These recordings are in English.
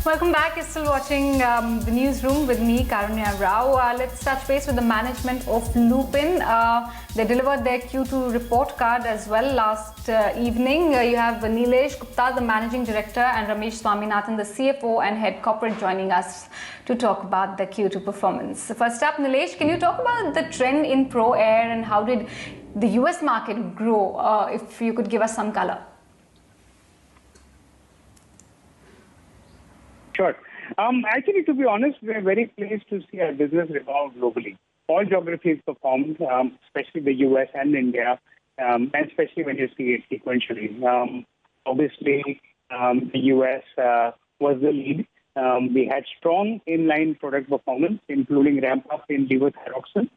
Welcome back. You're still watching the newsroom with me, Karunya Rao. Let's touch base with the management of Lupin. They delivered their Q2 report card as well last evening. You have Nilesh Gupta, the managing director, and Ramesh Swaminathan, the CFO and head corporate, joining us to talk about the Q2 performance. First up, Nilesh, can you talk about the trend in Pro Air and how did the US market grow? If you could give us some color. Sure. Actually, to be honest, we're very pleased to see our business rebound globally. All geographies performed, especially the US and India, and especially when you see it sequentially. Obviously, the US was the lead. We had strong inline product performance, including ramp-up in levothyroxine.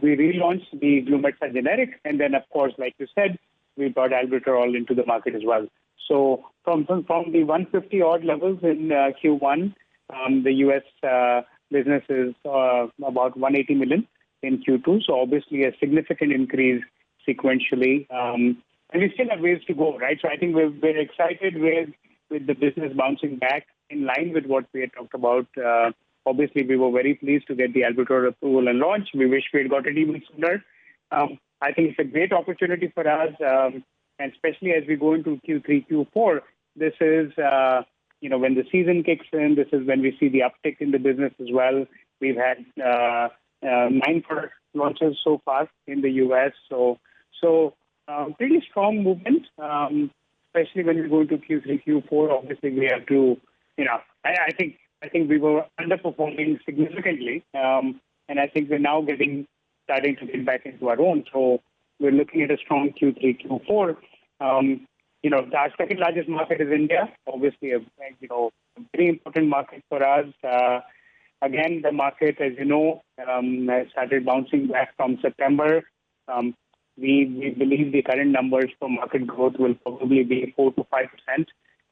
We relaunched the Glumetza generic, and then, of course, like you said, we brought albuterol into the market as well. So from the 150-odd levels in Q1, the U.S. business is about 180 million in Q2. So obviously a significant increase sequentially. And we still have ways to go, right? So I think we're excited with the business bouncing back in line with what we had talked about. Obviously, we were very pleased to get the albuterol approval and launch. We wish we had got it even sooner. I think it's a great opportunity for us. And especially as we go into Q3, Q4, this is, when the season kicks in, this is when we see the uptick in the business as well. We've had 9 product launches so far in the U.S. So pretty strong movement, especially when we go into Q3, Q4. Obviously, we have to, I think we were underperforming significantly. And I think we're now starting to get back into our own. So we're looking at a strong Q3, Q4. Our second largest market is India, obviously a very important market for us. Again, the market, as you know, has started bouncing back from September. We believe the current numbers for market growth will probably be 4 to 5%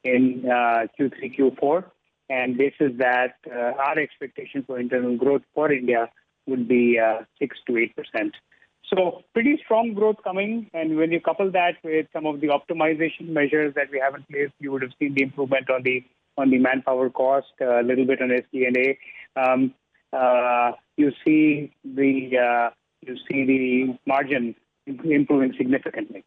in Q3, Q4. And this is that our expectation for internal growth for India would be 6 to 8%. So pretty strong growth coming, and when you couple that with some of the optimization measures that we have in place, you would have seen the improvement on the manpower cost, a little bit on SG&A. You see the margin improving significantly.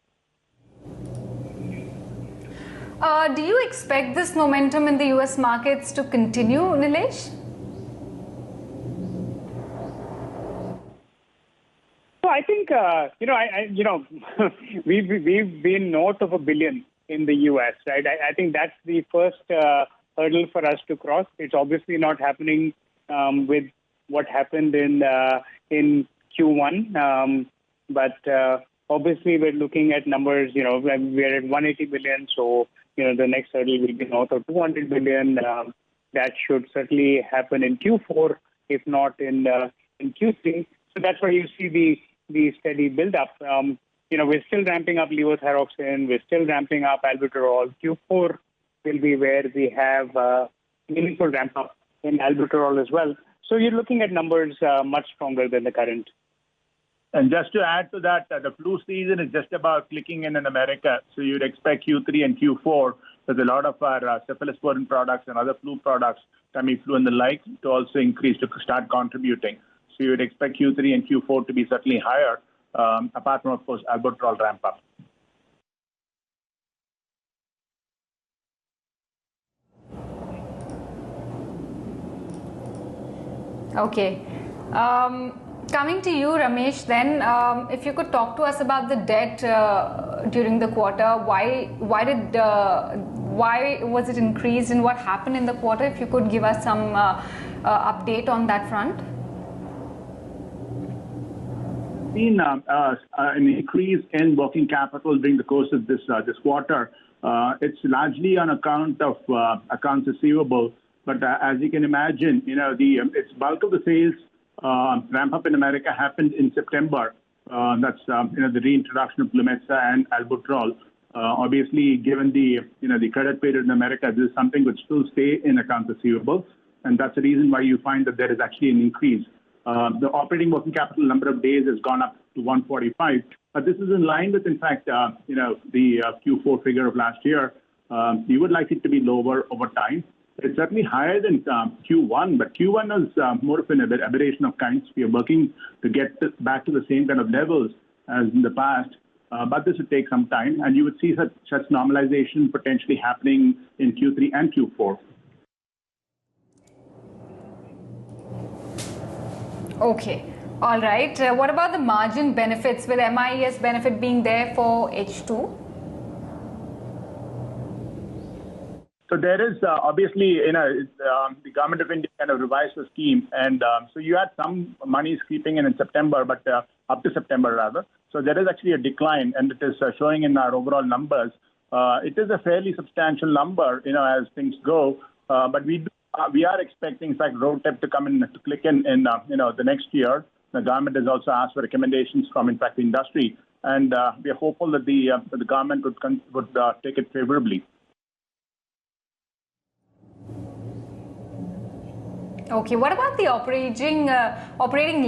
Do you expect this momentum in the US markets to continue, Nilesh? So I think we've been north of $1 billion in the U.S. Right? I think that's the first hurdle for us to cross. It's obviously not happening with what happened in Q1, but obviously we're looking at numbers. We're at 180 million, so the next hurdle will be north of 200 billion. That should certainly happen in Q4, if not in Q3. So that's why you see the steady build-up. We're still ramping up levothyroxine. We're still ramping up albuterol. Q4 will be where we have meaningful ramp-up in albuterol as well. So you're looking at numbers much stronger than the current. And just to add to that, the flu season is just about clicking in America. So you'd expect Q3 and Q4, there's a lot of our cephalosporin products and other flu products, Tamiflu and the like, to also increase, to start contributing. So you would expect Q3 and Q4 to be certainly higher, apart from, of course, albuterol ramp-up. Okay. Coming to you, Ramesh, then, if you could talk to us about the debt during the quarter, why was it increased and what happened in the quarter? If you could give us some update on that front. Seen an increase in working capital during the course of this quarter. It's largely on account of accounts receivable, but as you can imagine, it's bulk of the sales ramp up in America happened in September. That's the reintroduction of Glumetza and albuterol. Obviously, given the credit period in America, this is something which still stay in accounts receivable, and that's the reason why you find that there is actually an increase. The operating working capital number of days has gone up to 145, but this is in line with, in fact, the Q4 figure of last year. You would like it to be lower over time. It's certainly higher than Q1, but Q1 is more of an aberration of kinds. We are working to get back to the same kind of levels as in the past, but this would take some time, and you would see such normalization potentially happening in Q3 and Q4. Okay. All right. What about the margin benefits, with MIS benefit being there for H2? So there is obviously, the government of India kind of revised the scheme, and so you had some monies creeping in September, but up to September rather. So there is actually a decline, and it is showing in our overall numbers. It is a fairly substantial number, as things go, but we are expecting, in fact, road tape to come in to click in the next year. The government has also asked for recommendations from, in fact, the industry, and we are hopeful that the government would take it favorably. Okay, what about the operating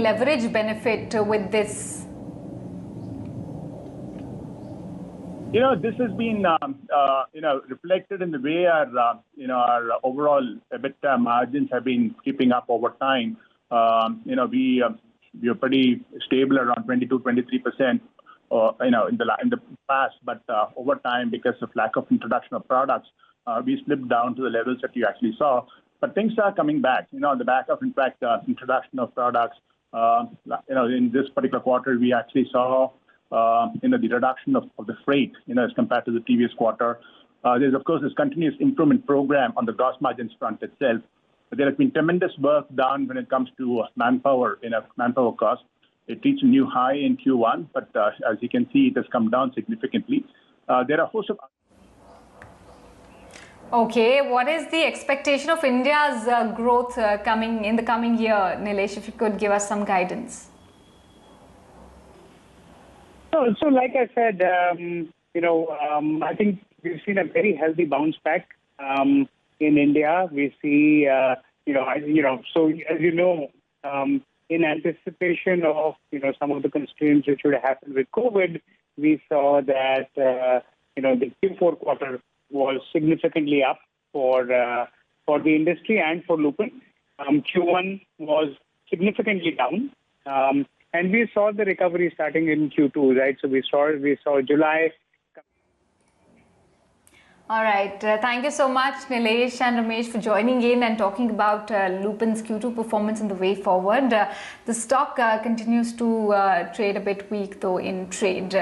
leverage benefit with this? This has been reflected in the way our overall EBITDA margins have been keeping up over time. We are pretty stable around 22-23%. In the past, but over time, because of lack of introduction of products, we slipped down to the levels that you actually saw. But things are coming back. On the back of, in fact, introduction of products. In this particular quarter, we actually saw the reduction of the freight, as compared to the previous quarter. There's, of course, this continuous improvement program on the gross margins front itself. But there has been tremendous work done when it comes to manpower cost. It reached a new high in Q1, but as you can see, it has come down significantly. There are a host of... Okay, what is the expectation of India's growth coming in the coming year, Nilesh? If you could give us some guidance. So like I said, I think we've seen a very healthy bounce back in India. We see, so as you know, in anticipation of some of the constraints which would happen with COVID, we saw that the Q4 quarter was significantly up for the industry and for Lupin. Q1 was significantly down, and we saw the recovery starting in Q2, right? So we saw July. All right. Thank you so much, Nilesh and Ramesh, for joining in and talking about Lupin's Q2 performance and the way forward. The stock continues to trade a bit weak, though, in trade.